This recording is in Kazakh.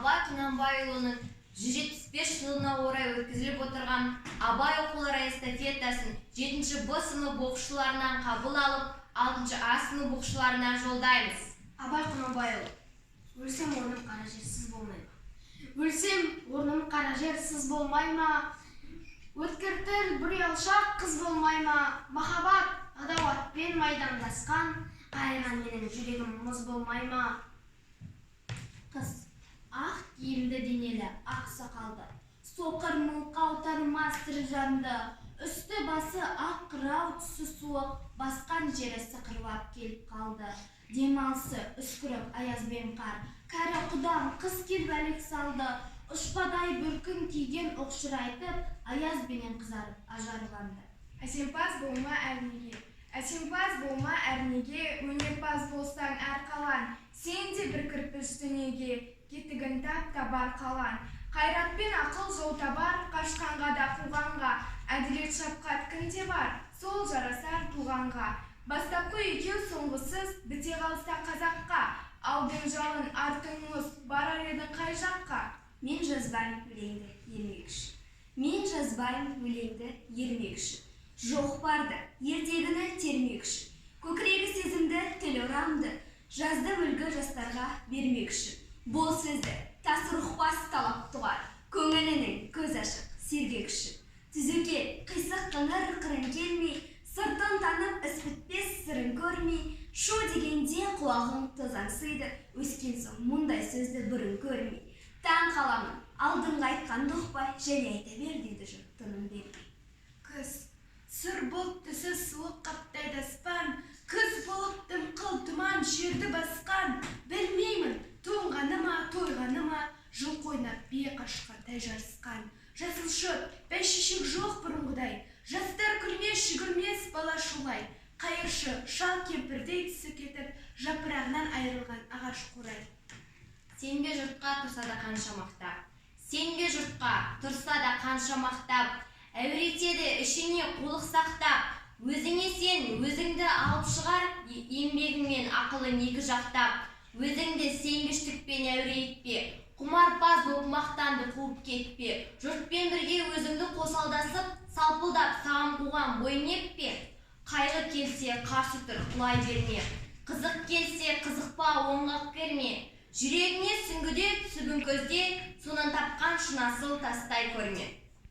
Абай Құнанбайұлының 175 жылына орай өткізіліп отырған Абай оқулары эстафетасын 7-ші Б сынып оқушыларынан қабыл алып, 6-ші А сынып оқушыларына жолдаймыз. Абай Құнанбайұлы, өлсем орным қара жерсіз болмай ма? Өлсем орным қара жерсіз болмай ма? Өткіртір бір ұялшақ қыз болмай ма? Махаббат, адауатпен майдандасқан, қайран менің жүрегім мұз болмай ма? Қыз, ақ киімді денелі, ақ сақалды, соқыр мылқау танымас тірі жанды, үсті басы ақ қырау, түсі суық, басқан жері сықырлап келіп қалды. Демалысы үскірік аязбен қар, кәрі құдам қыз келіп әлек салды, ұшпадай бүркін киген оқшырайтып, аязбенен қызарып ажарланды. Әсемпаз болма әрнеге, әсемпаз болма әрнеге, өнерпаз болсаң әр қалан, сен де бір кірпіш дүниеге, кетігін табар қалан. Қайратпен ақыл жол табар, қашқанға да қуғанға, әділет шапқат кімде бар, сол жарасар туғанға. Бастапқы екеу соңғысыз, біте қалса қазаққа, алдың жалын артың мұз, барар едің қай жаққа? Мен жазбаймын өлеңді ермек үшін. Мен жазбаймын өлеңді ермек үшін. Жоқ барды, ертегіні термек үшін. Көкірегі сезімді, тіл орамды, жаздым үлгі жастарға бермек үшін. Бол сөзді, тас рухпас талап туғар, көңілінің көз ашық, сергек үшін. Түзуге қисық қыңыр қырын келмей, сыртын танып іс бітпес сырын көрмей, шу дегенде құлағың тозаңсиды, өскен соң мұндай сөзді бұрын көрмей. Таң қаламын, алдыңғы айтқанды ұқпай, және айта бер дейді жұрт тыным бермей. Күз, сұр бұлт түсі суық қаптайды аспан, күз болып дымқыл тұман жерді басқан, білмеймін, тоңғаны ма, тойғаны ма, жыл қойнап бие қашқардай жарысқан. Жасыл шөп, бәйшешек жоқ бұрынғыдай, жастар күлмес, жүгірмес бала шулай, қайыршы, шал кемпірдей түсі кетіп, жапырағынан айырылған ағаш қурай. Сенбе жұртқа тұрса да қанша мақтап, сенбе жұртқа тұрса да қанша мақтап, әуретеді ішіне қулық сақтап, өзіңе сен өзіңді алып шығар, еңбегіңмен ақылын екі жақтап, өзіңді сенгіштікпен әуре етпе, құмарпаз болып мақтанды қуып кетпе, жұртпен бірге өзіңді қосалдасып, салпылдап сағым қуған бойын еппе, қайғы келсе қарсы тұр құлай берме, қызық келсе қызықпа оңғақ берме, жүрегіне сүңгіде түсібін көзде, сонан тапқан шынасыл тастай көрме.